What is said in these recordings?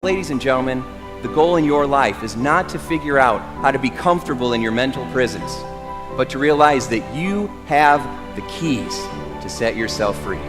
Ladies and gentlemen, the goal in your life is not to figure out how to be comfortable in your mental prisons, but to realize that you have the keys to set yourself free.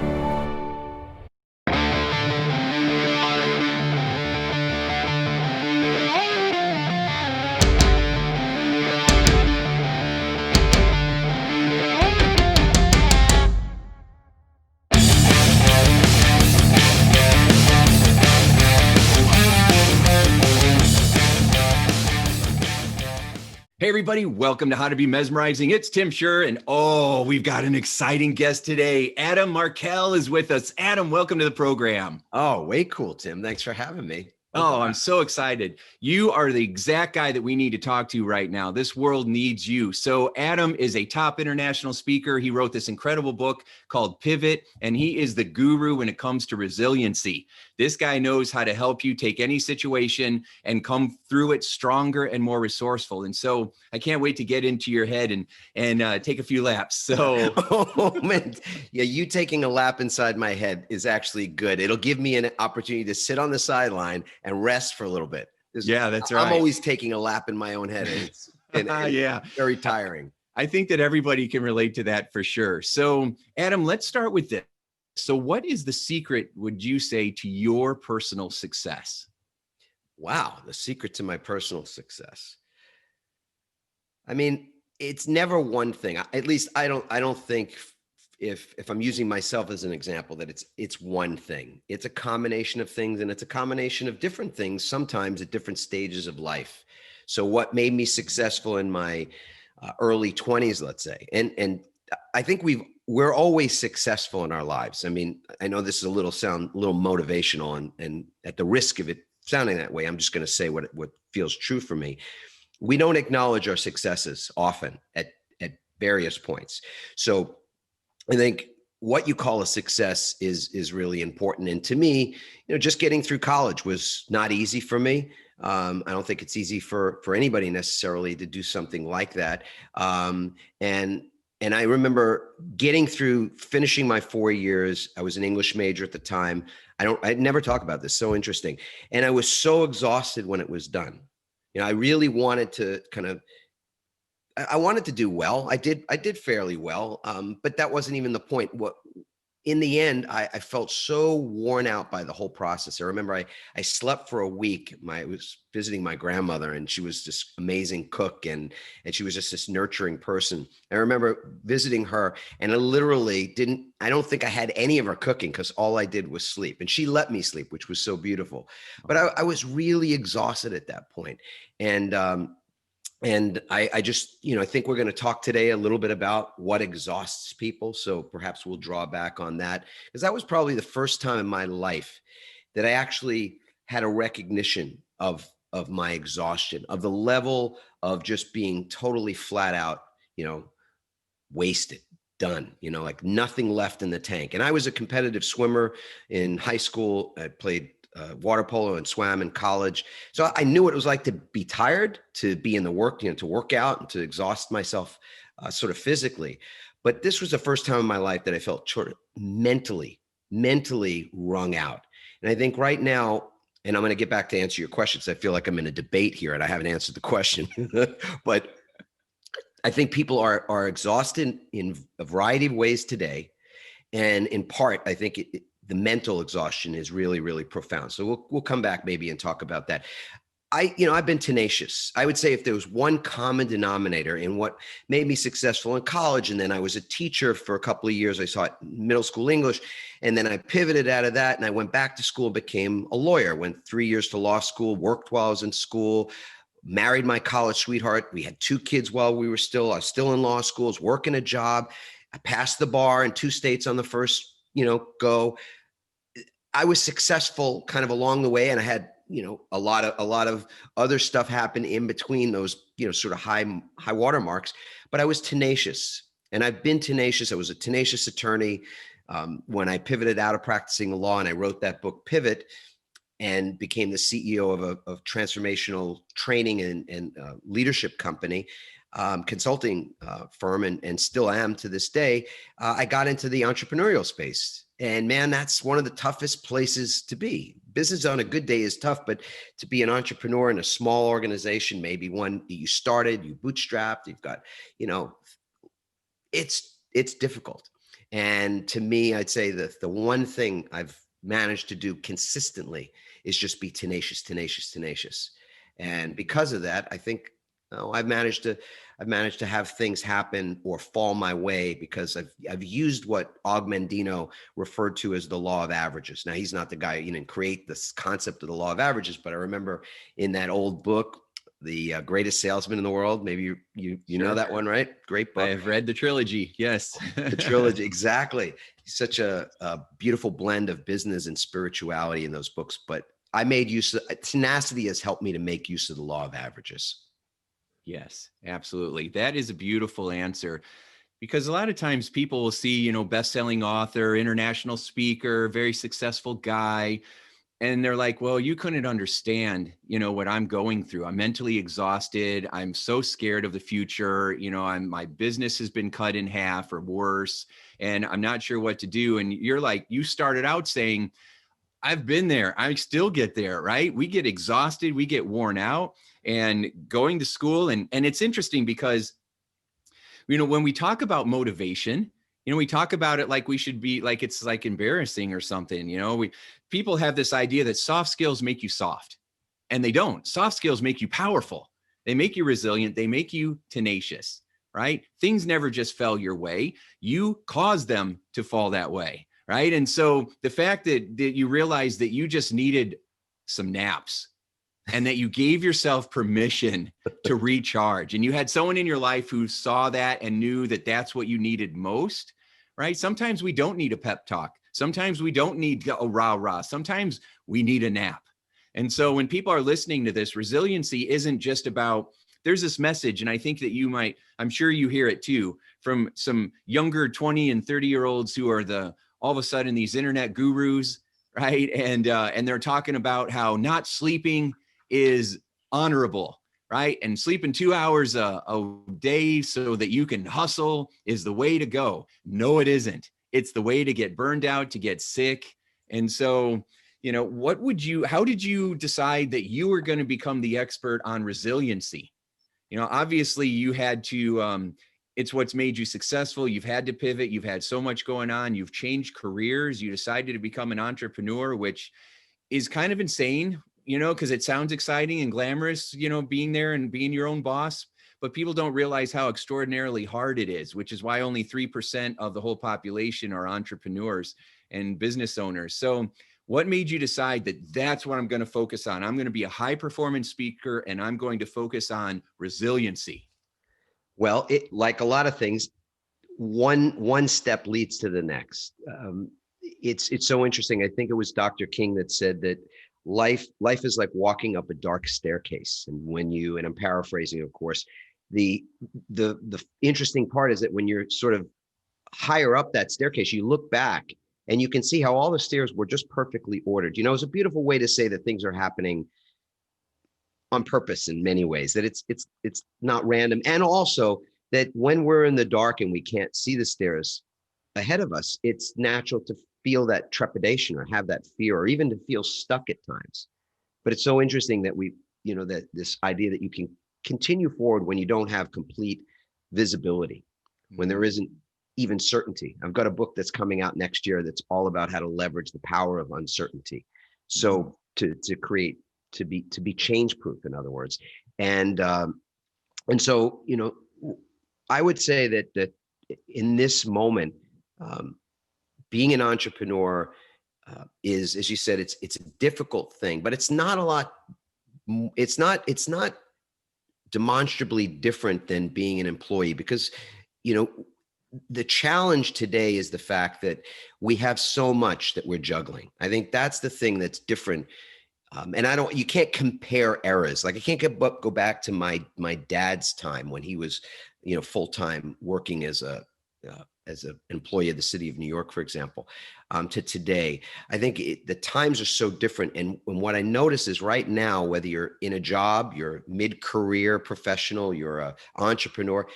Hey everybody, welcome to How to Be Mesmerizing. It's Tim Shurr, and we've got an exciting guest today. Adam Markel is with us. Adam, welcome to the program. Oh, way cool, Tim. Thanks for having me. Oh, I'm so excited. You are the exact guy that we need to talk to right now. This world needs you. So Adam is a top international speaker. He wrote this incredible book called Pivot, and he is the guru when it comes to resiliency. This guy knows how to help you take any situation and come through it stronger and more resourceful. And so I can't wait to get into your head and take a few laps. So, oh man, yeah, you taking a lap inside my head is actually good. It'll give me an opportunity to sit on the sideline and rest for a little bit. Yeah, that's right. I'm always taking a lap in my own head. And yeah, very tiring. I think that everybody can relate to that for sure. So, Adam, let's start with this. So, what is the secret, would you say, to your personal success? Wow, the secret to my personal success. I mean, it's never one thing. At least I don't think if I'm using myself as an example that it's one thing. It's a combination of things, and it's a combination of different things, sometimes at different stages of life. So what made me successful in my early 20s, let's say, and I think we're always successful in our lives. I mean, I know this is a little motivational, and at the risk of it sounding that way, I'm just going to say what feels true for me. We don't acknowledge our successes often at various points. So I think what you call a success is really important. And to me, just getting through college was not easy for me. I don't think it's easy for anybody necessarily to do something like that. And I remember getting through, finishing my 4 years. I was an English major at the time. I never talk about this. So interesting. And I was so exhausted when it was done. I really wanted to I wanted to do well. I did fairly well, but that wasn't even the point. In the end, I felt so worn out by the whole process. I remember I slept for a week. I was visiting my grandmother, and she was this amazing cook, and she was just this nurturing person. I remember visiting her, and I don't think I had any of her cooking because all I did was sleep, and she let me sleep, which was so beautiful. But I was really exhausted at that point. And I just, I think we're going to talk today a little bit about what exhausts people. So perhaps we'll draw back on that, because that was probably the first time in my life that I actually had a recognition of my exhaustion, of the level of just being totally flat out, wasted, done, like nothing left in the tank. And I was a competitive swimmer in high school. I played water polo and swam in college. So I knew what it was like to be tired, to be in the work, to work out and to exhaust myself sort of physically. But this was the first time in my life that I felt sort of mentally wrung out. And I think right now, and I'm going to get back to answer your questions. I feel like I'm in a debate here and I haven't answered the question, but I think people are exhausted in a variety of ways today. And in part, I think the mental exhaustion is really, really profound. So we'll come back maybe and talk about that. I've been tenacious. I would say if there was one common denominator in what made me successful in college, and then I was a teacher for a couple of years. I taught middle school English, and then I pivoted out of that and I went back to school and became a lawyer. Went 3 years to law school, worked while I was in school, married my college sweetheart. We had 2 kids while I was still in law school, was working a job. I passed the bar in 2 states on the first, go. I was successful kind of along the way, and I had, a lot of other stuff happen in between those, sort of high watermarks, but I was tenacious, and I've been tenacious. I was a tenacious attorney when I pivoted out of practicing law, and I wrote that book Pivot and became the CEO of a transformational training and leadership company. Consulting firm, and still am to this day. I got into the entrepreneurial space, and man, that's one of the toughest places to be, business on a good day is tough, but to be an entrepreneur in a small organization, maybe one that you started, you bootstrapped, you've got, you know, it's difficult. And to me, I'd say that the one thing I've managed to do consistently is just be tenacious, tenacious, tenacious. And because of that, I think I've managed to have things happen or fall my way because I've used what Og Mandino referred to as the law of averages. Now, he's not the guy who create this concept of the law of averages, but I remember in that old book, The Greatest Salesman in the World. Maybe you Sure. know that one, right? Great book. I've read the trilogy. Yes. The trilogy, exactly. Such a beautiful blend of business and spirituality in those books. But I made use of tenacity has helped me to make use of the law of averages. Yes, absolutely. That is a beautiful answer, because a lot of times people will see, best-selling author, international speaker, very successful guy, and they're like, well, you couldn't understand, what I'm going through. I'm mentally exhausted. I'm so scared of the future. My business has been cut in half or worse, and I'm not sure what to do. And you're like, you started out saying, I've been there. I still get there, right? We get exhausted. We get worn out, and going to school. And it's interesting because, when we talk about motivation, we talk about it like we should be like, it's like embarrassing or something. People have this idea that soft skills make you soft, and they don't. Soft skills make you powerful. They make you resilient. They make you tenacious, right? Things never just fell your way. You caused them to fall that way, right? And so the fact that you realized that you just needed some naps, and that you gave yourself permission to recharge, and you had someone in your life who saw that and knew that that's what you needed most, right? Sometimes we don't need a pep talk. Sometimes we don't need a rah-rah. Sometimes we need a nap. And so when people are listening to this, resiliency isn't just about, there's this message, and I think that I'm sure you hear it too, from some younger 20 and 30-year-olds who are all of a sudden these internet gurus, right? And they're talking about how not sleeping is honorable, right? And sleeping 2 hours a day so that you can hustle is the way to go. No, it isn't. It's the way to get burned out, to get sick. And so, how did you decide that you were going to become the expert on resiliency? Obviously you had to, it's what's made you successful. You've had to pivot. You've had so much going on. You've changed careers. You decided to become an entrepreneur, which is kind of insane, because it sounds exciting and glamorous, being there and being your own boss, but people don't realize how extraordinarily hard it is, which is why only 3% of the whole population are entrepreneurs and business owners. So what made you decide that that's what I'm going to focus on? I'm going to be a high performance speaker, and I'm going to focus on resiliency. Well, like a lot of things, one step leads to the next. It's so interesting. I think it was Dr. King that said that life is like walking up a dark staircase. And I'm paraphrasing, of course, the interesting part is that when you're sort of higher up that staircase, you look back and you can see how all the stairs were just perfectly ordered. It's a beautiful way to say that things are happening on purpose in many ways, that it's not random. And also that when we're in the dark and we can't see the stairs ahead of us, it's natural to feel that trepidation or have that fear, or even to feel stuck at times. But it's so interesting that that this idea that you can continue forward when you don't have complete visibility, when there isn't even certainty. I've got a book that's coming out next year that's all about how to leverage the power of uncertainty. So to be change proof, in other words. And so, I would say that in this moment, being an entrepreneur is, as you said, it's a difficult thing, but it's not a lot. It's not demonstrably different than being an employee, because, the challenge today is the fact that we have so much that we're juggling. I think that's the thing that's different. And you can't compare eras. Like I can't go back to my dad's time when he was, full-time working as an employee of the city of New York, for example, to today. I think the times are so different. And what I notice is right now, whether you're in a job, you're mid-career professional, you're an entrepreneur,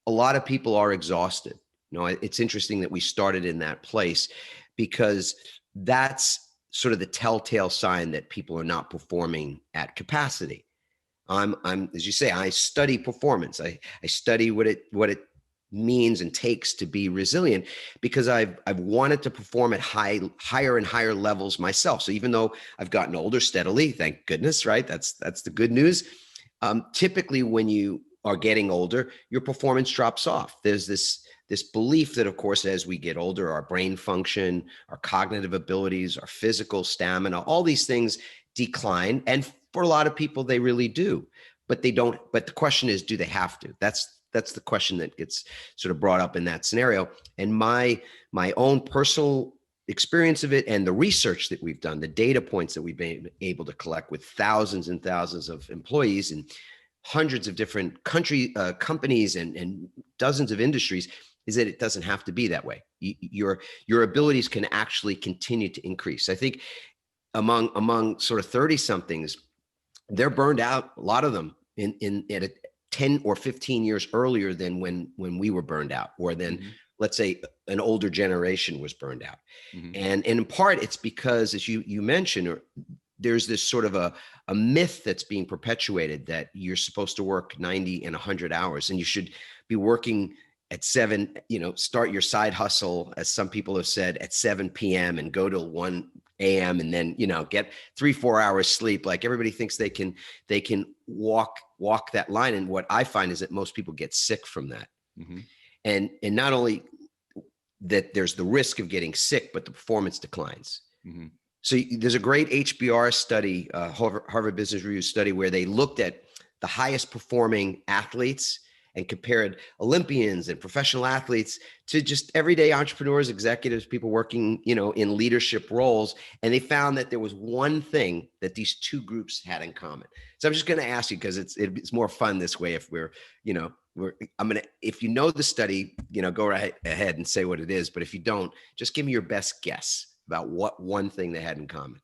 a lot of people are exhausted. It's interesting that we started in that place, because that's sort of the telltale sign that people are not performing at capacity. I'm as you say, I study performance. I study what it means and takes to be resilient, because I've wanted to perform at higher and higher levels myself. So even though I've gotten older steadily, thank goodness, right? That's the good news. Typically, when you are getting older, your performance drops off. There's this belief that, of course, as we get older, our brain function, our cognitive abilities, our physical stamina, all these things decline. And for a lot of people, they really do, but they don't. But the question is, do they have to? That's the question that gets sort of brought up in that scenario. And my own personal experience of it, and the research that we've done, the data points that we've been able to collect with thousands and thousands of employees in hundreds of different companies and dozens of industries, is that it doesn't have to be that way. Your abilities can actually continue to increase. I think among sort of 30 somethings, they're burned out, a lot of them at a 10 or 15 years earlier than when we were burned out, or then let's say an older generation was burned out. And in part, it's because, as you mentioned, there's this sort of a myth that's being perpetuated that you're supposed to work 90 and 100 hours, and you should be working at 7, start your side hustle, as some people have said, at 7 p.m. and go till 1 a.m. and then, get 3-4 hours sleep. Like, everybody thinks they can walk that line. And what I find is that most people get sick from that. And not only that there's the risk of getting sick, but the performance declines. So there's a great HBR study, Harvard Business Review study, where they looked at the highest performing athletes and compared Olympians and professional athletes to just everyday entrepreneurs, executives, people working, in leadership roles. And they found that there was one thing that these two groups had in common. So I'm just going to ask you, because it's more fun this way. If if you know the study, go right ahead and say what it is. But if you don't, just give me your best guess about what one thing they had in common.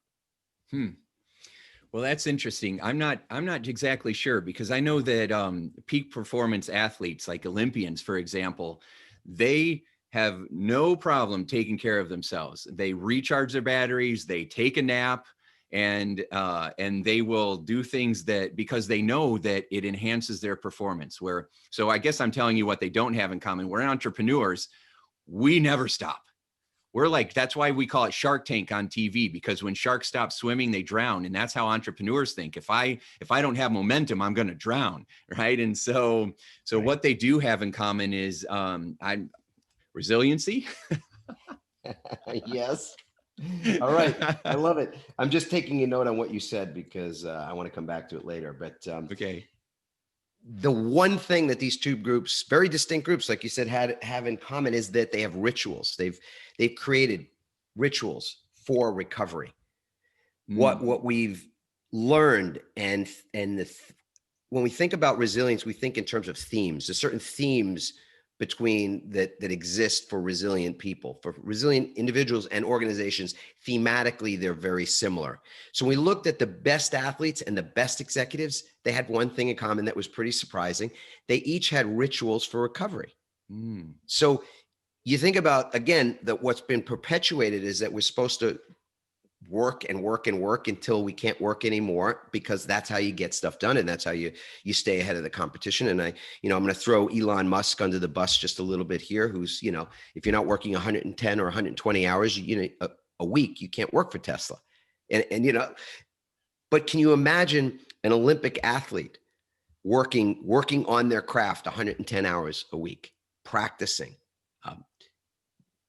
Well, that's interesting. I'm not exactly sure, because I know that peak performance athletes, like Olympians, for example, they have no problem taking care of themselves. They recharge their batteries, they take a nap, and they will do things because they know that it enhances their performance. So I guess I'm telling you what they don't have in common. We're entrepreneurs. We never stop. We're like, that's why we call it Shark Tank on TV, because when sharks stop swimming, they drown. And that's how entrepreneurs think. If I don't have momentum, I'm going to drown. Right. And so right. What they do have in common is resiliency. Yes. All right. I love it. I'm just taking a note on what you said, because I want to come back to it later. But okay. The one thing that these two groups, very distinct groups, like you said, have in common is that they have rituals. They've created rituals for recovery. What we've learned, when we think about resilience, we think in terms of themes. There's certain themes that exist for resilient people, for resilient individuals and organizations. Thematically, they're very similar. So we looked at the best athletes and the best executives. They had one thing in common that was pretty surprising. They each had rituals for recovery. So you think about, again, that what's been perpetuated is that we're supposed to work and work and work until we can't work anymore, because that's how you get stuff done, and that's how you stay ahead of the competition. And I'm going to throw Elon Musk under the bus just a little bit here, who's, if you're not working 110 or 120 hours, a week, you can't work for Tesla. And but can you imagine an Olympic athlete working on their craft 110 hours a week, practicing,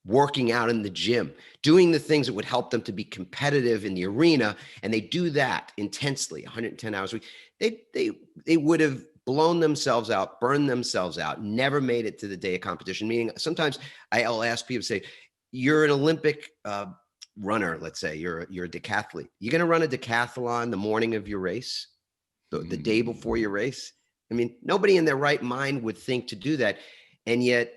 working out in the gym, doing the things that would help them to be competitive in the arena, and they do that intensely, 110 hours a week, they would have blown themselves out, burned themselves out, never made it to the day of competition. Meaning, sometimes I'll ask people, say, you're an Olympic runner, let's say you're a decathlete. You're going to run a decathlon the morning of your race, the day before your race? I mean, nobody in their right mind would think to do that. And yet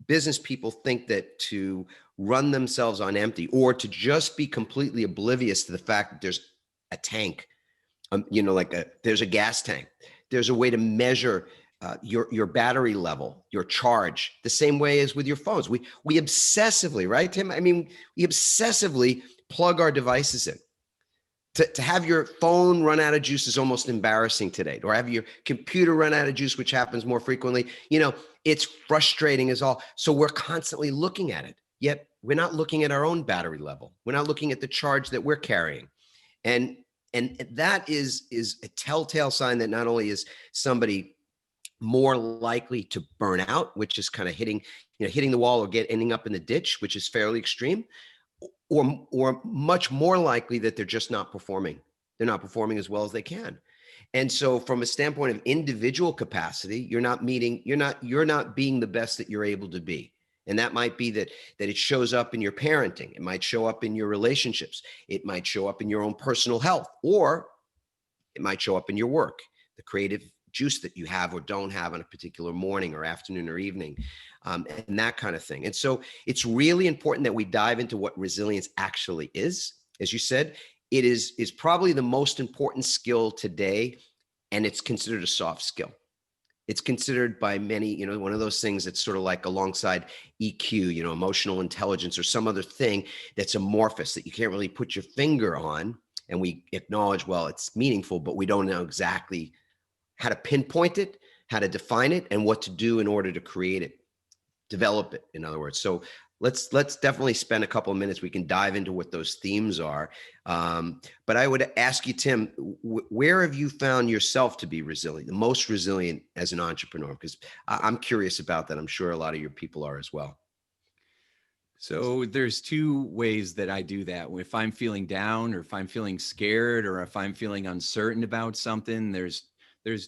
business people think that to run themselves on empty, or to just be completely oblivious to the fact that there's a tank, there's a gas tank. There's a way to measure your battery level, your charge, the same way as with your phones. We obsessively, right, Tim? I mean, we obsessively plug our devices in. To have your phone run out of juice is almost embarrassing today, or have your computer run out of juice, which happens more frequently. It's frustrating as all. So we're constantly looking at it, yet we're not looking at our own battery level. We're not looking at the charge that we're carrying. And that is a telltale sign that not only is somebody more likely to burn out, which is kind of hitting the wall or ending up in the ditch, which is fairly extreme, or much more likely that they're just not performing. They're not performing as well as they can. And so from a standpoint of individual capacity, you're not being the best that you're able to be. And that might be that it shows up in your parenting. It might show up in your relationships. It might show up in your own personal health, or it might show up in your work, the creative juice that you have or don't have on a particular morning or afternoon or evening, and that kind of thing. And so it's really important that we dive into what resilience actually is. As you said, it is probably the most important skill today, and it's considered a soft skill. It's considered by many, one of those things that's sort of like alongside EQ, emotional intelligence, or some other thing that's amorphous that you can't really put your finger on. And we acknowledge, well, it's meaningful, but we don't know exactly how to pinpoint it, how to define it, and what to do in order to create it, develop it, in other words. So let's definitely spend a couple of minutes. We can dive into what those themes are. But I would ask you, Tim, where have you found yourself to be resilient, the most resilient as an entrepreneur? Because I'm curious about that. I'm sure a lot of your people are as well. So there's two ways that I do that. If I'm feeling down, or if I'm feeling scared, or if I'm feeling uncertain about something, there's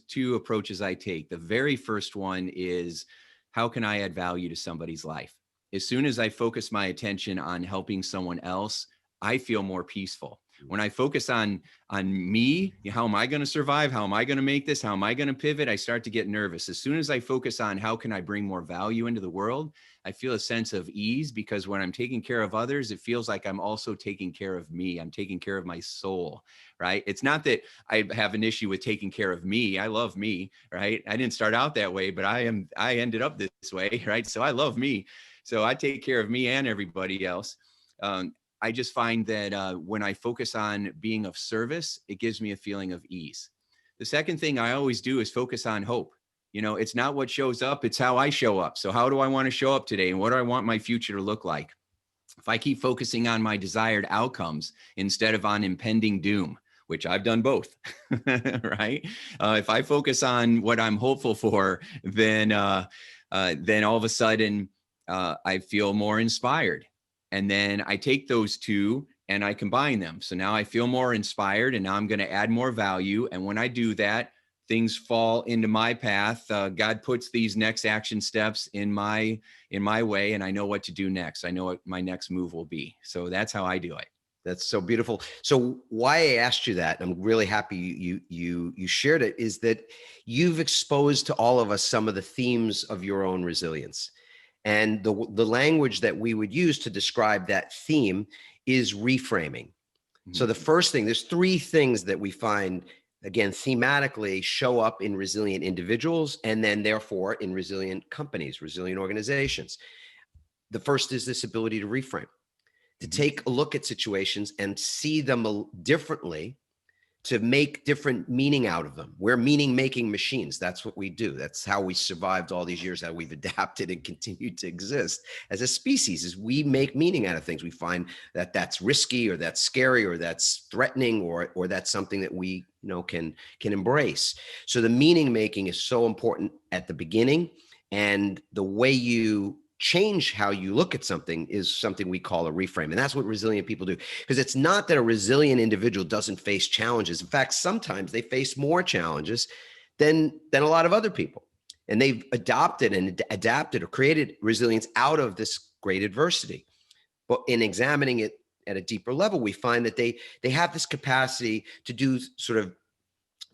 two approaches I take. The very first one is, how can I add value to somebody's life? As soon as I focus my attention on helping someone else, I feel more peaceful. When I focus on me, how am I going to survive? How am I going to make this? How am I going to pivot? I start to get nervous. As soon as I focus on how can I bring more value into the world, I feel a sense of ease, because when I'm taking care of others, it feels like I'm also taking care of me. I'm taking care of my soul, right? It's not that I have an issue with taking care of me. I love me, right? I didn't start out that way, but I ended up this way, right? So I love me. So I take care of me and everybody else. I just find that when I focus on being of service, it gives me a feeling of ease. The second thing I always do is focus on hope. It's not what shows up, it's how I show up. So how do I want to show up today? And what do I want my future to look like? If I keep focusing on my desired outcomes instead of on impending doom, which I've done both, right? If I focus on what I'm hopeful for, then all of a sudden I feel more inspired. And then I take those two and I combine them. So now I feel more inspired, and now I'm going to add more value. And when I do that, things fall into my path. God puts these next action steps in my way, and I know what to do next. I know what my next move will be. So that's how I do it. That's so beautiful. So why I asked you that, I'm really happy you shared it, is that you've exposed to all of us some of the themes of your own resilience. And the language that we would use to describe that theme is reframing. Mm-hmm. So the first thing, there's three things that we find, again, thematically show up in resilient individuals, and then therefore in resilient companies, resilient organizations. The first is this ability to reframe, to take a look at situations and see them differently, to make different meaning out of them. We're meaning-making machines. That's what we do. That's how we survived all these years, how we've adapted and continued to exist as a species, is we make meaning out of things. We find that that's risky, or that's scary, or that's threatening, or that's something that we can embrace. So the meaning-making is so important at the beginning, and the way you change how you look at something is something we call a reframe. And that's what resilient people do. Because it's not that a resilient individual doesn't face challenges. In fact, sometimes they face more challenges than a lot of other people. And they've adopted and adapted or created resilience out of this great adversity. But in examining it at a deeper level, we find that they have this capacity to do sort of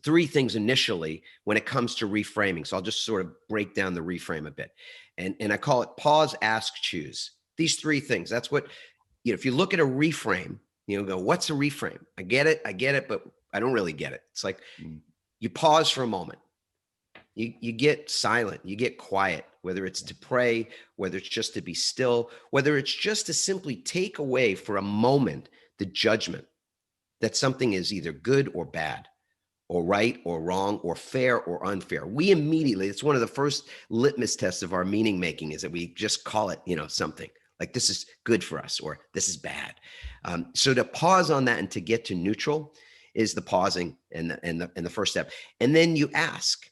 three things initially when it comes to reframing. So I'll just sort of break down the reframe a bit. And I call it pause, ask, choose. These three things. That's what, if you look at a reframe, go, what's a reframe? I get it, but I don't really get it. It's like you pause for a moment. You get silent, you get quiet, whether it's to pray, whether it's just to be still, whether it's just to simply take away for a moment the judgment that something is either good or bad, or right or wrong, or fair or unfair. We immediately, it's one of the first litmus tests of our meaning making, is that we just call it, something like this is good for us or this is bad. So to pause on that and to get to neutral is the pausing and the first step. And then you ask,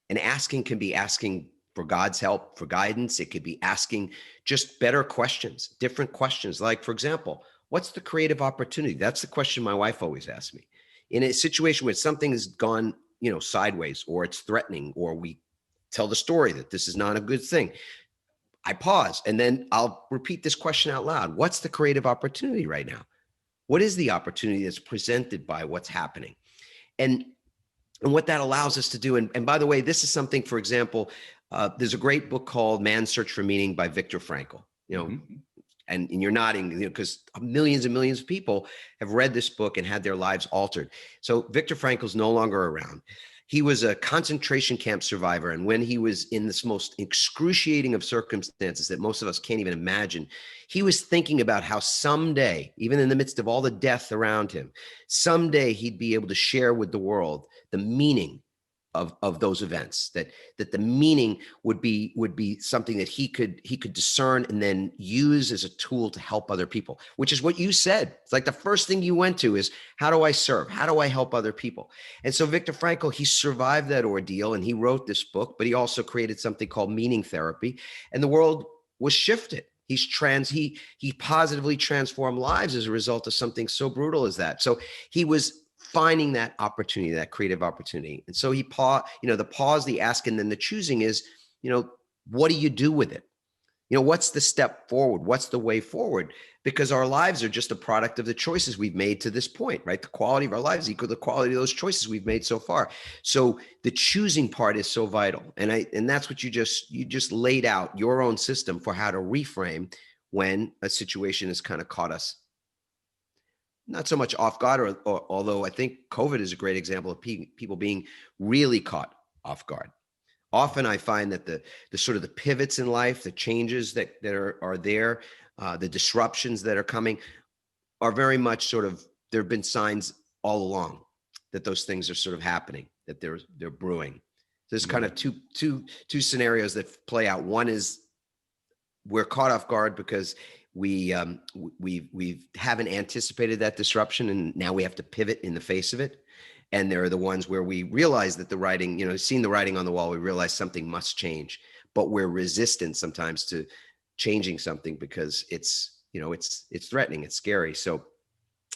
and asking can be asking for God's help, for guidance. It could be asking just better questions, different questions. Like, for example, what's the creative opportunity? That's the question my wife always asks me. In a situation where something has gone, sideways, or it's threatening, or we tell the story that this is not a good thing, I pause and then I'll repeat this question out loud. What's the creative opportunity right now? What is the opportunity that's presented by what's happening? And what that allows us to do, and by the way, this is something, for example, there's a great book called Man's Search for Meaning by Viktor Frankl, and you're nodding, because millions and millions of people have read this book and had their lives altered. So Viktor Frankl's no longer around. He was a concentration camp survivor. And when he was in this most excruciating of circumstances that most of us can't even imagine, he was thinking about how someday, even in the midst of all the death around him, someday he'd be able to share with the world the meaning of those events, that the meaning would be something that he could discern and then use as a tool to help other people, which is what you said. It's like the first thing you went to is, how do I serve? How do I help other people? And so Viktor Frankl, he survived that ordeal and he wrote this book, but he also created something called meaning therapy, and the world was shifted. He positively transformed lives as a result of something so brutal as that. So he was finding that opportunity, that creative opportunity. And so the pause, the ask, and then the choosing is, what do you do with it? What's the step forward? What's the way forward? Because our lives are just a product of the choices we've made to this point, right? The quality of our lives equal the quality of those choices we've made so far. So the choosing part is so vital. And that's what you just laid out your own system for how to reframe when a situation has kind of caught us not so much off guard, or although I think COVID is a great example of people being really caught off guard. Often I find that the sort of the pivots in life, the changes that are there, the disruptions that are coming are very much there have been signs all along that those things are sort of happening, that they're brewing. There's kind of two scenarios that play out. One is we're caught off guard because we haven't anticipated that disruption, and now we have to pivot in the face of it. And there are the ones where we realize that the writing, seen the writing on the wall, we realize something must change, but we're resistant sometimes to changing something because it's threatening, it's scary. So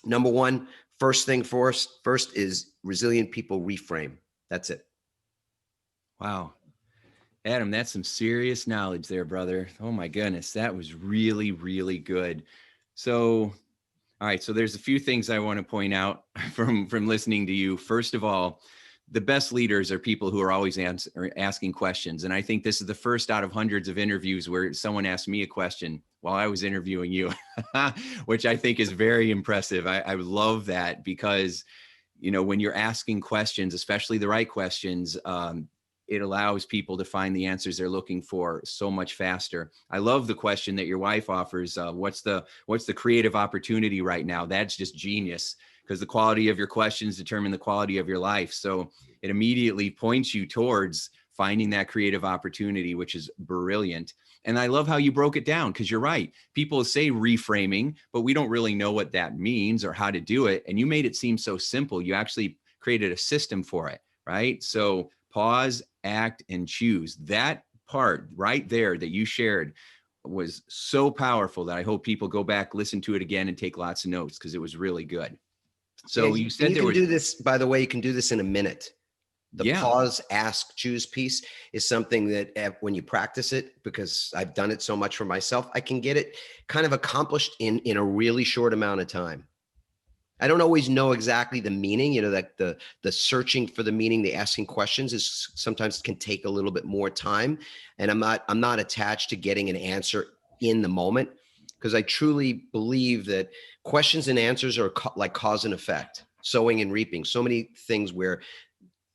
number one, first is resilient people reframe. That's it. Wow. Adam, that's some serious knowledge there, brother. Oh my goodness. That was really, really good. So, all right. So there's a few things I want to point out from listening to you. First of all, the best leaders are people who are always asking questions. And I think this is the first out of hundreds of interviews where someone asked me a question while I was interviewing you, which I think is very impressive. I love that because, when you're asking questions, especially the right questions, it allows people to find the answers they're looking for so much faster. I love the question that your wife offers. What's the creative opportunity right now? That's just genius, because the quality of your questions determine the quality of your life. So it immediately points you towards finding that creative opportunity, which is brilliant. And I love how you broke it down, because you're right. People say reframing, but we don't really know what that means or how to do it. And you made it seem so simple. You actually created a system for it, right? So pause, act, and choose. That part right there that you shared was so powerful that I hope people go back, listen to it again, and take lots of notes, because it was really good. So you said you can do this, by the way, you can do this in a minute. The pause, ask, choose piece is something that when you practice it, because I've done it so much for myself, I can get it kind of accomplished in a really short amount of time. I don't always know exactly the meaning, that the searching for the meaning, the asking questions is sometimes can take a little bit more time. And I'm not attached to getting an answer in the moment, because I truly believe that questions and answers are like cause and effect, sowing and reaping. So many things where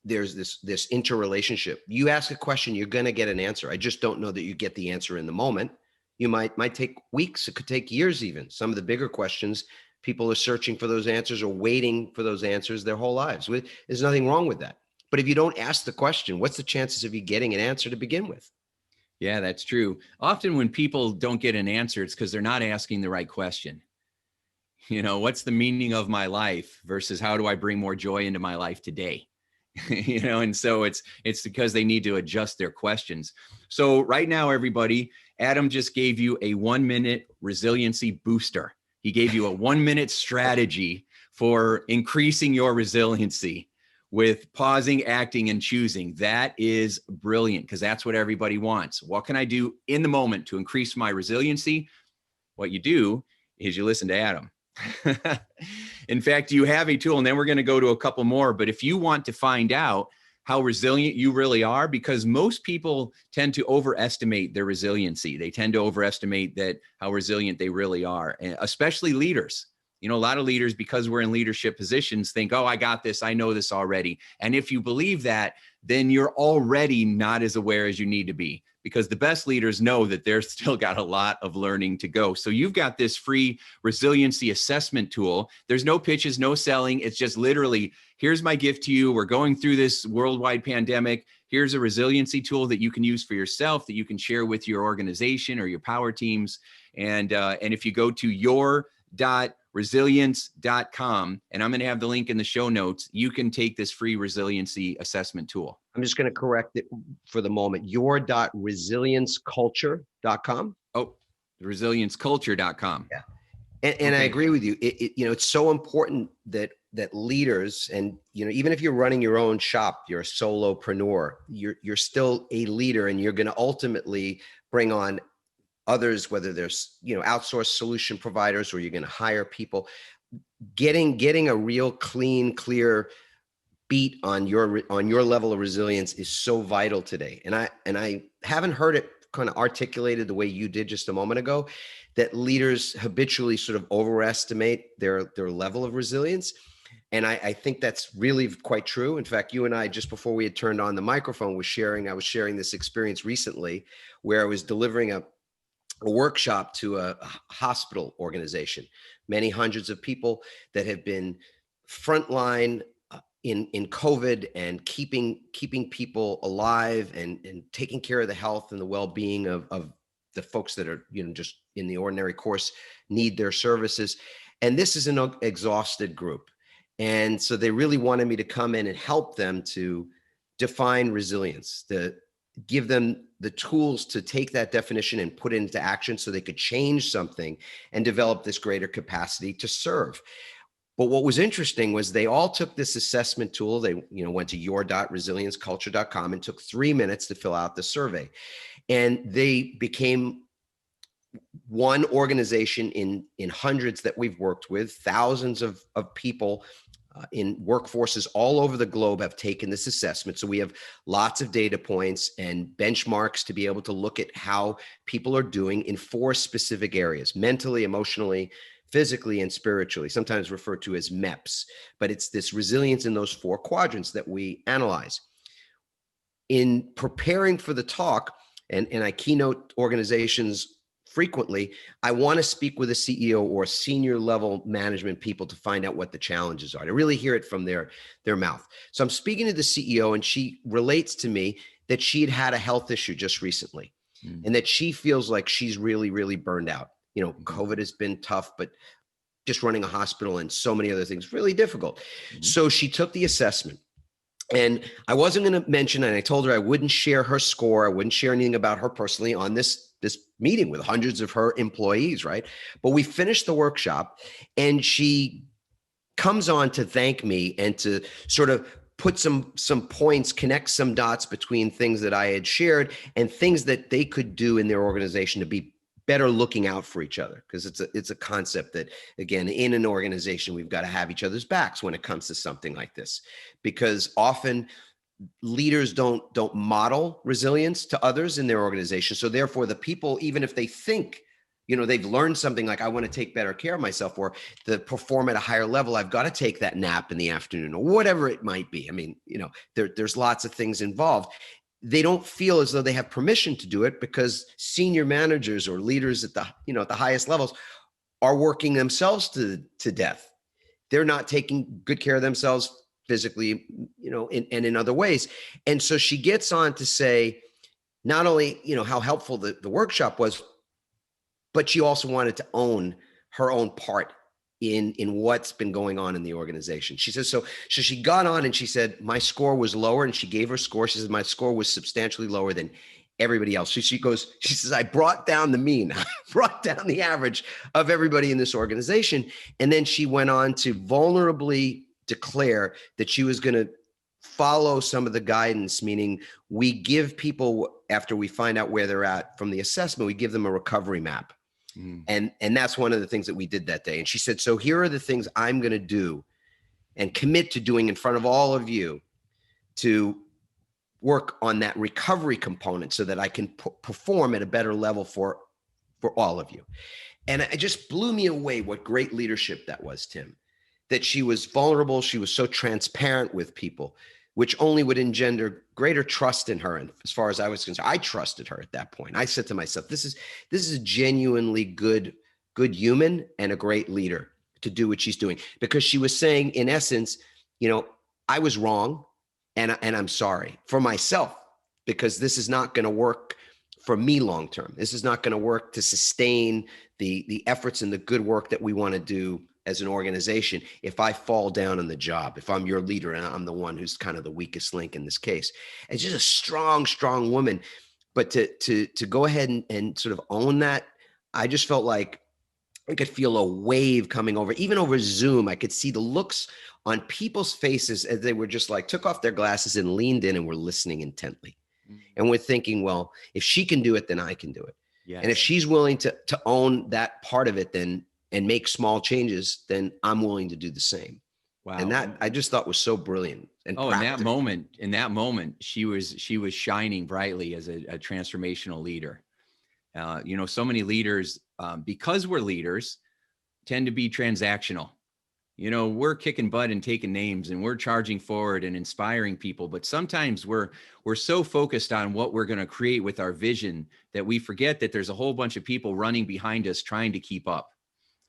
there's this interrelationship. You ask a question, you're going to get an answer. I just don't know that you get the answer in the moment. You might take weeks. It could take years even. Some of the bigger questions people are searching for those answers or waiting for those answers their whole lives. There's nothing wrong with that. But if you don't ask the question, what's the chances of you getting an answer to begin with? Yeah, that's true. Often when people don't get an answer, it's because they're not asking the right question. What's the meaning of my life versus how do I bring more joy into my life today? And so it's because they need to adjust their questions. So right now, everybody, Adam just gave you a 1-minute resiliency booster. He gave you a 1-minute strategy for increasing your resiliency with pausing, acting, and choosing. That is brilliant because that's what everybody wants. What can I do in the moment to increase my resiliency? What you do is you listen to Adam. In fact, you have a tool, and then we're going to go to a couple more. But if you want to find out how resilient you really are, because most people tend to overestimate their resiliency. They tend to overestimate how resilient they really are, especially leaders. A lot of leaders, because we're in leadership positions, think, oh, I got this. I know this already. And if you believe that, then you're already not as aware as you need to be, because the best leaders know that they're still got a lot of learning to go. So you've got this free resiliency assessment tool. There's no pitches, no selling. It's just literally, here's my gift to you. We're going through this worldwide pandemic. Here's a resiliency tool that you can use for yourself, that you can share with your organization or your power teams. And if you go to your.resilience.com, and I'm going to have the link in the show notes, you can take this free resiliency assessment tool. I'm just going to correct it for the moment. Your.resilienceculture.com. Oh, resilienceculture.com. Yeah. And I agree with you. It's so important that leaders, and even if you're running your own shop, you're a solopreneur, you're still a leader, and you're going to ultimately bring on others, whether there's outsourced solution providers or you're going to hire people. Getting a real clean, clear beat on your level of resilience is so vital today. And I haven't heard it kind of articulated the way you did just a moment ago, that leaders habitually sort of overestimate their level of resilience. And I think that's really quite true. In fact, you and I, just before we had turned on the microphone, I was sharing this experience recently where I was delivering a workshop to a hospital organization, many hundreds of people that have been frontline in COVID and keeping people alive and taking care of the health and the well-being of the folks that are just in the ordinary course need their services. And this is an exhausted group. And so they really wanted me to come in and help them to define resilience, to give them the tools to take that definition and put it into action so they could change something and develop this greater capacity to serve. But what was interesting was they all took this assessment tool. They went to your.resilienceculture.com and took 3 minutes to fill out the survey. And they became one organization in hundreds that we've worked with. Thousands of people in workforces all over the globe have taken this assessment. So we have lots of data points and benchmarks to be able to look at how people are doing in 4 specific areas: mentally, emotionally, physically, and spiritually, sometimes referred to as MEPS. But it's this resilience in those 4 quadrants that we analyze. In preparing for the talk, and I keynote organizations frequently, I want to speak with a CEO or senior level management people to find out what the challenges are, to really hear it from their mouth. So I'm speaking to the CEO, and she relates to me that she'd had a health issue just recently, and that she feels like she's really, really burned out. COVID has been tough, but just running a hospital and so many other things, really difficult. So she took the assessment. And I wasn't going to mention, and I told her I wouldn't share her score. I wouldn't share anything about her personally on this meeting with hundreds of her employees, right? But we finished the workshop, and she comes on to thank me and to sort of put some points, connect some dots between things that I had shared and things that they could do in their organization to be better looking out for each other. Because it's a concept that, again, in an organization, we've got to have each other's backs when it comes to something like this, because often leaders don't model resilience to others in their organization. So therefore, the people, even if they think, they've learned something like, I want to take better care of myself, or to perform at a higher level, I've got to take that nap in the afternoon, or whatever it might be. I mean, there's lots of things involved. They don't feel as though they have permission to do it, because senior managers or leaders at the highest levels are working themselves to death. They're not taking good care of themselves physically, and in other ways. And so she gets on to say, not only, how helpful the workshop was, but she also wanted to own her own part in what's been going on in the organization. She says, so she got on and she said, my score was lower, and she gave her score. She says, my score was substantially lower than everybody else. So she says, I brought down the mean, brought down the average of everybody in this organization. And then she went on to vulnerably declare that she was going to follow some of the guidance, meaning we give people, after we find out where they're at from the assessment, we give them a recovery map. And that's one of the things that we did that day. And she said, so here are the things I'm going to do and commit to doing in front of all of you to work on that recovery component so that I can perform at a better level for all of you. And it just blew me away what great leadership that was, Tim, that she was vulnerable. She was so transparent with people, which only would engender greater trust in her. And as far as I was concerned, I trusted her at that point. I said to myself, this is a genuinely good human and a great leader to do what she's doing, because she was saying, in essence, I was wrong and I'm sorry for myself, because this is not going to work for me long-term. This is not going to work to sustain the efforts and the good work that we want to do as an organization if I fall down on the job, if I'm your leader and I'm the one who's kind of the weakest link in this case. It's just a strong, strong woman. But to go ahead and sort of own that, I just felt like I could feel a wave coming over, even over Zoom. I could see the looks on people's faces as they were just like took off their glasses and leaned in and were listening intently. And we're thinking, well, if she can do it, then I can do it. Yes. And if she's willing to own that part of it, then and make small changes, then I'm willing to do the same. Wow. And that I just thought was so brilliant. And practical. in that moment, she was shining brightly as a transformational leader. So many leaders, because we're leaders, tend to be transactional. We're kicking butt and taking names and we're charging forward and inspiring people. But sometimes we're so focused on what we're going to create with our vision that we forget that there's a whole bunch of people running behind us trying to keep up.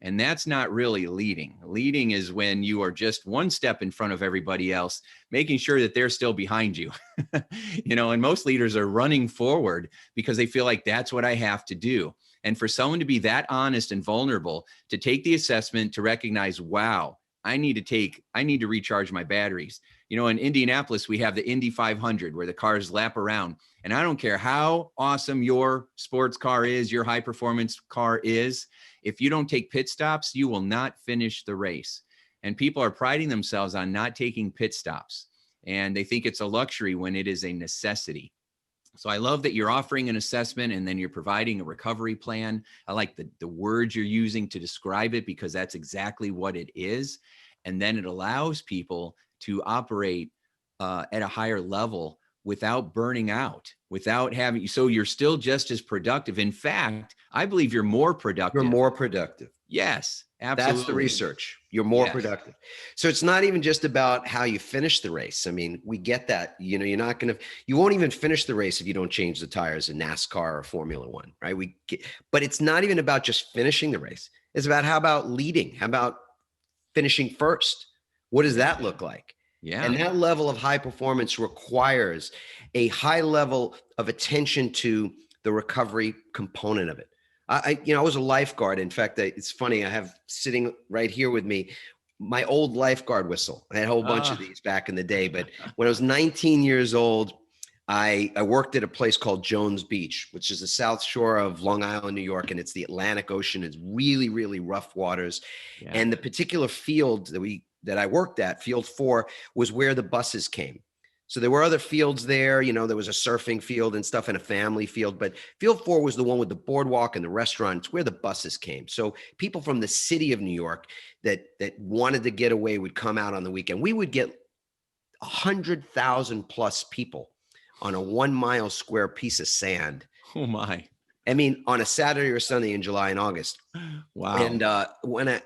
And that's not really leading. Leading is when you are just one step in front of everybody else, making sure that they're still behind you. And most leaders are running forward because they feel like that's what I have to do. And for someone to be that honest and vulnerable, to take the assessment, to recognize, wow, I need to recharge my batteries. In Indianapolis, we have the Indy 500 where the cars lap around. And I don't care how awesome your sports car is, your high performance car is, if you don't take pit stops, you will not finish the race. And people are priding themselves on not taking pit stops. And they think it's a luxury when it is a necessity. So I love that you're offering an assessment and then you're providing a recovery plan. I like the words you're using to describe it, because that's exactly what it is. And then it allows people to operate at a higher level without burning out, without having, so you're still just as productive. In fact, I believe you're more productive. You're more productive. Yes, absolutely. That's the research. You're more productive. So it's not even just about how you finish the race. I mean, we get that, you won't even finish the race if you don't change the tires in NASCAR or Formula One, right? But it's not even about just finishing the race. It's about, how about leading? How about finishing first? What does that look like? Yeah. And that level of high performance requires a high level of attention to the recovery component of it. I was a lifeguard. In fact, it's funny. I have sitting right here with me my old lifeguard whistle. I had a whole bunch of these back in the day. But when I was 19 years old, I worked at a place called Jones Beach, which is the South Shore of Long Island, New York, and it's the Atlantic Ocean. It's really, really rough waters. Yeah. And the particular field that I worked at, Field 4, was where the buses came. So there were other fields there. There was a surfing field and stuff and a family field, but Field 4 was the one with the boardwalk and the restaurant. It's where the buses came. So people from the city of New York that wanted to get away would come out on the weekend. We would get 100,000 plus people on a 1 mile square piece of sand. Oh my. I mean, on a Saturday or Sunday in July and August. Wow. And when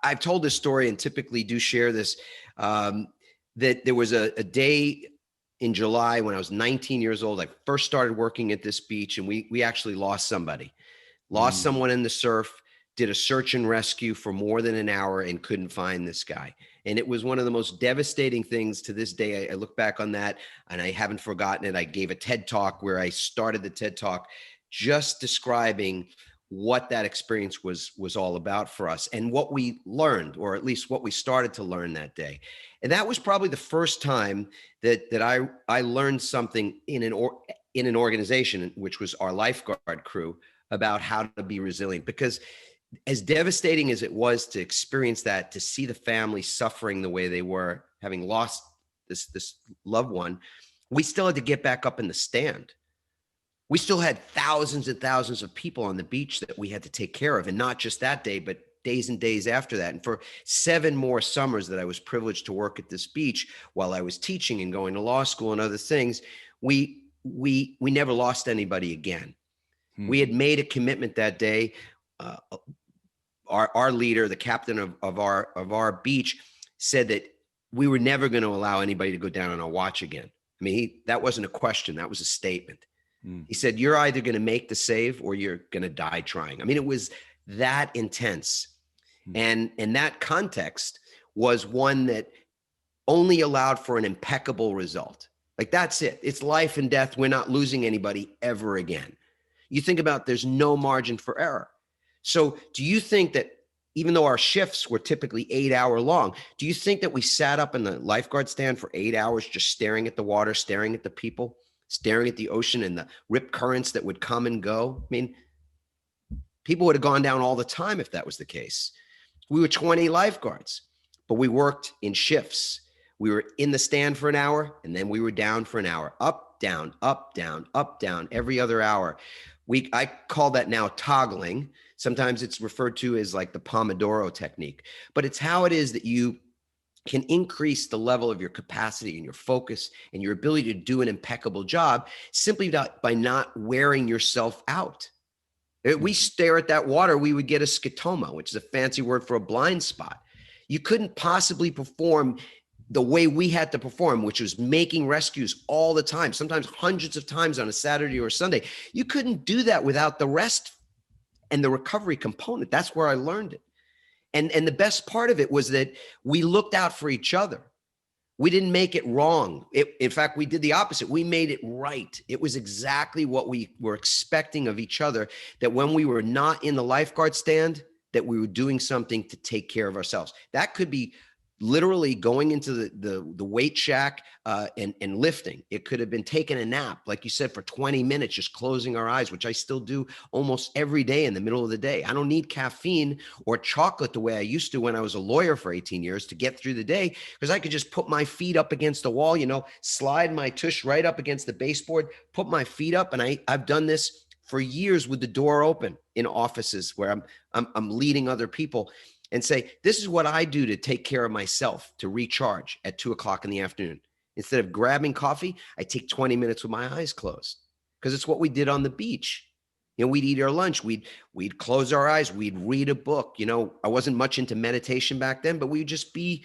I've told this story and typically do share this, that there was a day in July when I was 19 years old. I first started working at this beach, and we actually lost someone in the surf. did a search and rescue for more than an hour and couldn't find this guy. And it was one of the most devastating things to this day. I look back on that and I haven't forgotten it. I gave a TED talk where I started the TED talk just describing what that experience was all about for us and what we learned, or at least what we started to learn that day. And that was probably the first time that I learned something in an organization, which was our lifeguard crew, about how to be resilient. Because as devastating as it was to experience that, to see the family suffering the way they were, having lost this loved one, we still had to get back up in the stand. We still had thousands and thousands of people on the beach that we had to take care of. And not just that day, but days and days after that. And for 7 more summers that I was privileged to work at this beach while I was teaching and going to law school and other things, we never lost anybody again. We had made a commitment that day. Our leader, the captain of our beach, said that we were never going to allow anybody to go down on our watch again. I mean, that wasn't a question. That was a statement. He said, you're either going to make the save or you're going to die trying. I mean, it was that intense. And that context was one that only allowed for an impeccable result. Like, that's it. It's life and death. We're not losing anybody ever again. You think about, there's no margin for error. So do you think that even though our shifts were typically 8-hour long, do you think that we sat up in the lifeguard stand for 8 hours just staring at the water, staring at the people, staring at the ocean and the rip currents that would come and go? I mean, people would have gone down all the time if that was the case. We were 20 lifeguards, but we worked in shifts. We were in the stand for an hour, and then we were down for an hour, up, down, up, down, up, down, every other hour. I call that now toggling. Sometimes it's referred to as like the Pomodoro technique, but it's how it is that you can increase the level of your capacity and your focus and your ability to do an impeccable job simply by not wearing yourself out. If we stare at that water, we would get a scotoma, which is a fancy word for a blind spot. You couldn't possibly perform the way we had to perform, which was making rescues all the time, sometimes hundreds of times on a Saturday or Sunday. You couldn't do that without the rest and the recovery component. That's where I learned it. And the best part of it was that we looked out for each other. We didn't make it wrong. In fact, we did the opposite. We made it right. It was exactly what we were expecting of each other, that when we were not in the lifeguard stand, that we were doing something to take care of ourselves. That could be literally going into the weight shack and lifting. It could have been taking a nap, like you said, for 20 minutes, just closing our eyes, which I still do almost every day in the middle of the day. I don't need caffeine or chocolate the way I used to when I was a lawyer for 18 years to get through the day, because I could just put my feet up against the wall, slide my tush right up against the baseboard, put my feet up. And I've done this for years with the door open in offices where I'm leading other people, and say, this is what I do to take care of myself, to recharge at 2:00 in the afternoon. Instead of grabbing coffee, I take 20 minutes with my eyes closed, because it's what we did on the beach. We'd eat our lunch. We'd close our eyes. We'd read a book. I wasn't much into meditation back then, but we'd just be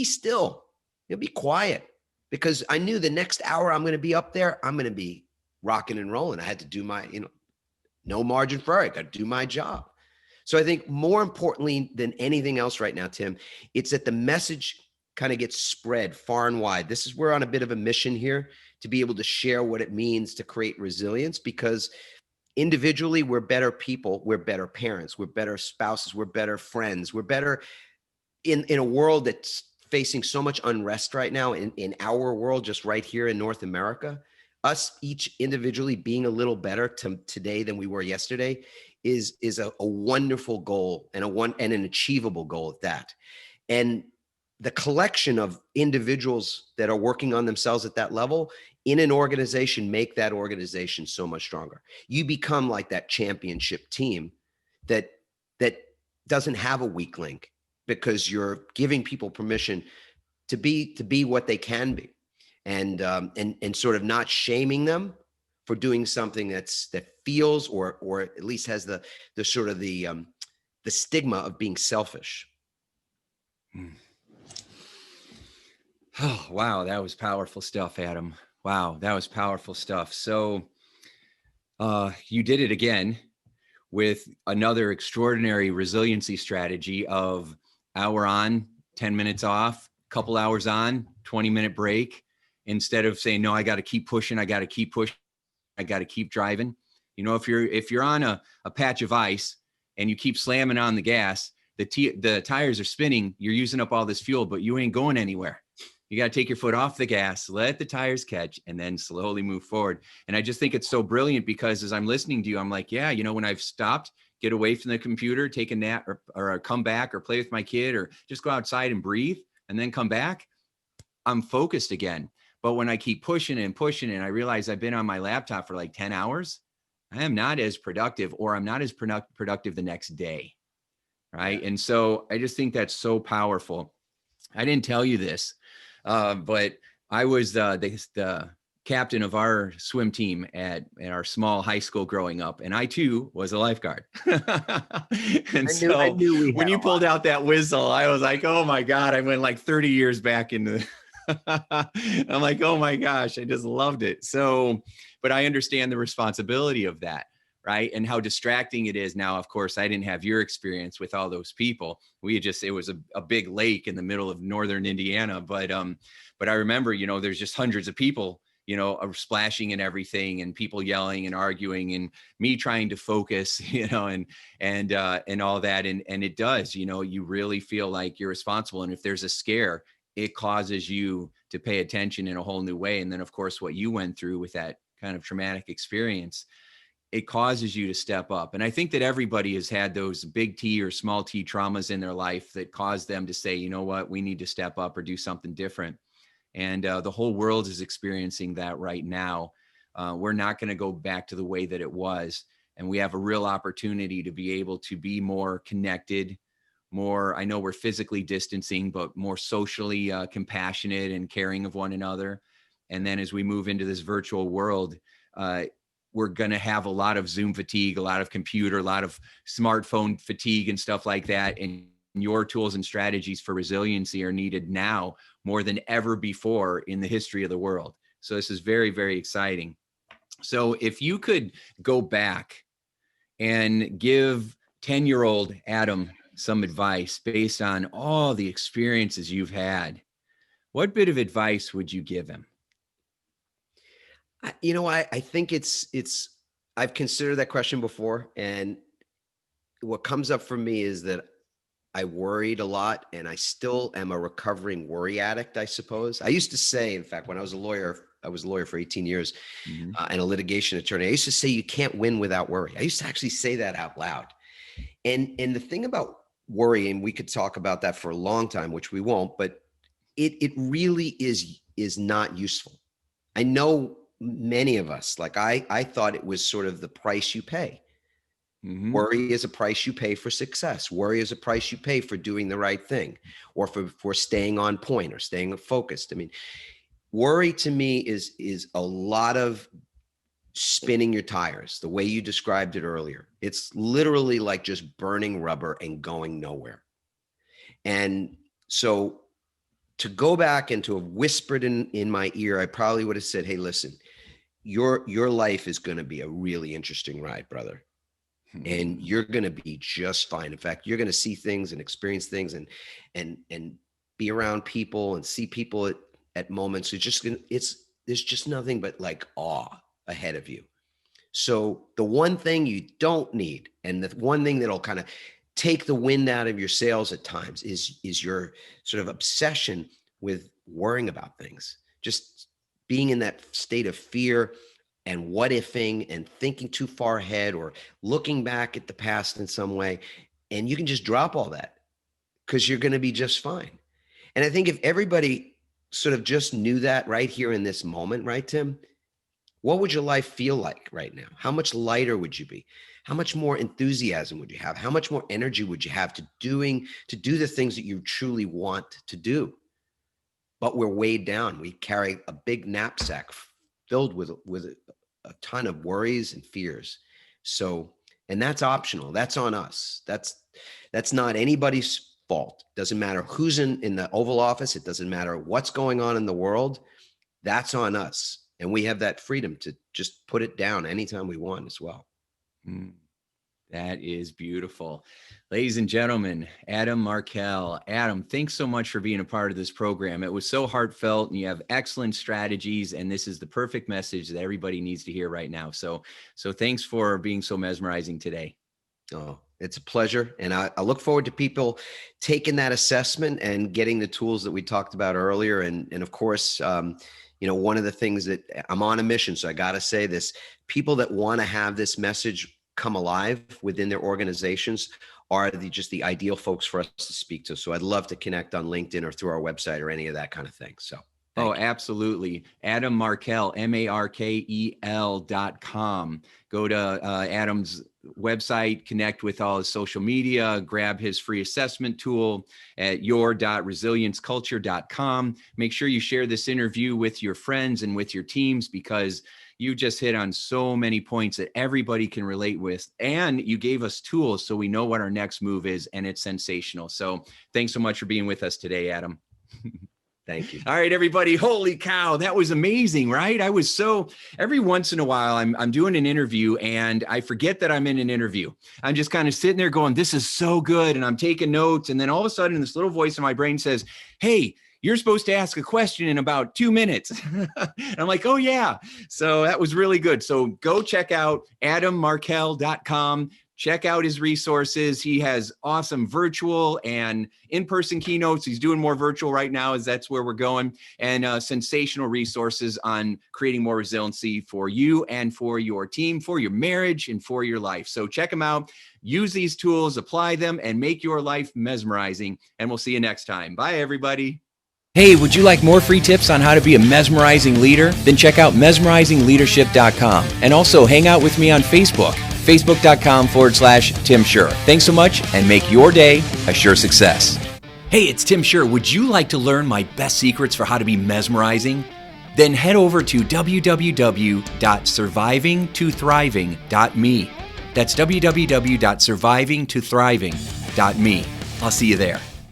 still, be quiet, because I knew the next hour I'm going to be up there, I'm going to be rocking and rolling. I had to do my, no margin for error. I got to do my job. So I think more importantly than anything else right now, Tim, it's that the message kind of gets spread far and wide. This is, we're on a bit of a mission here to be able to share what it means to create resilience, because individually we're better people, we're better parents, we're better spouses, we're better friends, we're better in a world that's facing so much unrest right now in our world, just right here in North America. Us each individually being a little better today than we were yesterday is a wonderful goal, and an achievable goal at that. And the collection of individuals that are working on themselves at that level in an organization make that organization so much stronger. You become like that championship team that doesn't have a weak link, because you're giving people permission to be what they can be, and sort of not shaming them for doing something that feels or at least has the sort of the stigma of being selfish. Oh, wow. That was powerful stuff, Adam. Wow. That was powerful stuff. So you did it again with another extraordinary resiliency strategy of hour on, 10 minutes off, couple hours on, 20-minute break, instead of saying, no, I got to keep pushing. I got to keep pushing. I got to keep driving. You know, if you're on a patch of ice and you keep slamming on the gas, the tires are spinning, you're using up all this fuel, but you ain't going anywhere. You got to take your foot off the gas, let the tires catch, and then slowly move forward. And I just think it's so brilliant because as I'm listening to you, I'm like, yeah, you know, when I've stopped, get away from the computer, take a nap or come back or play with my kid or just go outside and breathe and then come back, I'm focused again. But when I keep pushing and pushing and I realize I've been on my laptop for like 10 hours, I am not as productive, or I'm not as productive the next day. Right. Yeah. And so I just think that's so powerful. I didn't tell you this, but I was the captain of our swim team at our small high school growing up. And I too was a lifeguard. And I knew when you pulled out that whistle, I was like, oh my God, I went like 30 years back into I'm like, oh my gosh, I just loved it. So, but I understand the responsibility of that, right? And how distracting it is now. Of course, I didn't have your experience with all those people. It was a big lake in the middle of northern Indiana. But I remember, you know, there's just hundreds of people, you know, splashing and everything, and people yelling and arguing, and me trying to focus, you know, and all that. And it does, you know, you really feel like you're responsible. And if there's a scare, it causes you to pay attention in a whole new way. And then, of course, what you went through with that kind of traumatic experience, it causes you to step up. And I think that everybody has had those big T or small T traumas in their life that cause them to say, you know what, we need to step up or do something different. And the whole world is experiencing that right now. We're not going to go back to the way that it was. And we have a real opportunity to be able to be more connected, more, I know we're physically distancing, but more socially compassionate and caring of one another. And then as we move into this virtual world, we're going to have a lot of Zoom fatigue, a lot of computer, a lot of smartphone fatigue and stuff like that. And your tools and strategies for resiliency are needed now more than ever before in the history of the world. So this is very, very exciting. So if you could go back and give 10-year-old Adam some advice based on all the experiences you've had, what bit of advice would you give him? You know, I think I've considered that question before. And what comes up for me is that I worried a lot, and I still am a recovering worry addict, I suppose. I used to say, in fact, when I was a lawyer for 18 years and a litigation attorney, I used to say, you can't win without worry. I used to actually say that out loud. And the thing about worry, and we could talk about that for a long time, which we won't, but it really is not useful. I know many of us, like I thought it was sort of the price you pay. Mm-hmm. Worry is a price you pay for success. Worry is a price you pay for doing the right thing, or for staying on point or staying focused. I mean, worry to me is a lot of spinning your tires, the way you described it earlier. It's literally like just burning rubber and going nowhere. And so to go back and to have whispered in my ear, I probably would have said, hey, listen, your life is going to be a really interesting ride, brother. And you're going to be just fine. In fact, you're going to see things and experience things and be around people and see people at moments. There's just nothing but like awe ahead of you. So the one thing you don't need, and the one thing that'll kind of take the wind out of your sails at times, is your sort of obsession with worrying about things, just being in that state of fear and what ifing and thinking too far ahead or looking back at the past in some way. And you can just drop all that because you're going to be just fine. And I think if everybody sort of just knew that right here in this moment, right, Tim, what would your life feel like right now? How much lighter would you be? How much more enthusiasm would you have? How much more energy would you have to do the things that you truly want to do? But we're weighed down. We carry a big knapsack filled with a ton of worries and fears. So, and that's optional. That's on us. That's not anybody's fault. Doesn't matter who's in the Oval Office. It doesn't matter what's going on in the world. That's on us. And we have that freedom to just put it down anytime we want as well. That is beautiful. Ladies and gentlemen, Adam Markel. Adam, thanks so much for being a part of this program. It was so heartfelt, and you have excellent strategies, and this is the perfect message that everybody needs to hear right now. So thanks for being so mesmerizing today. Oh, it's a pleasure. And I look forward to people taking that assessment and getting the tools that we talked about earlier. And of course, one of the things that I'm on a mission, so I got to say this, people that want to have this message come alive within their organizations are just the ideal folks for us to speak to. So I'd love to connect on LinkedIn or through our website or any of that kind of thing. So. Oh, absolutely. Adam Markel, MARKEL.com. Go to Adam's website, connect with all his social media, grab his free assessment tool at your.resilienceculture.com. Make sure you share this interview with your friends and with your teams, because you just hit on so many points that everybody can relate with. And you gave us tools so we know what our next move is, and it's sensational. So thanks so much for being with us today, Adam. Thank you. All right, everybody. Holy cow. That was amazing, right? Every once in a while, I'm doing an interview and I forget that I'm in an interview. I'm just kind of sitting there going, this is so good. And I'm taking notes. And then all of a sudden, this little voice in my brain says, hey, you're supposed to ask a question in about 2 minutes. And I'm like, oh yeah. So that was really good. So go check out adammarkel.com. Check out his resources. He has awesome virtual and in-person keynotes. He's doing more virtual right now, as that's where we're going, and sensational resources on creating more resiliency for you and for your team, for your marriage, and for your life. So check him out. Use these tools, apply them, and make your life mesmerizing. And we'll see you next time. Bye, everybody. Hey, would you like more free tips on how to be a mesmerizing leader? Then check out mesmerizingleadership.com, and also hang out with me on Facebook. Facebook.com/Tim Shurr. Thanks so much, and make your day a sure success. Hey, it's Tim Shurr. Would you like to learn my best secrets for how to be mesmerizing? Then head over to www.survivingtothriving.me. That's www.survivingtothriving.me. I'll see you there.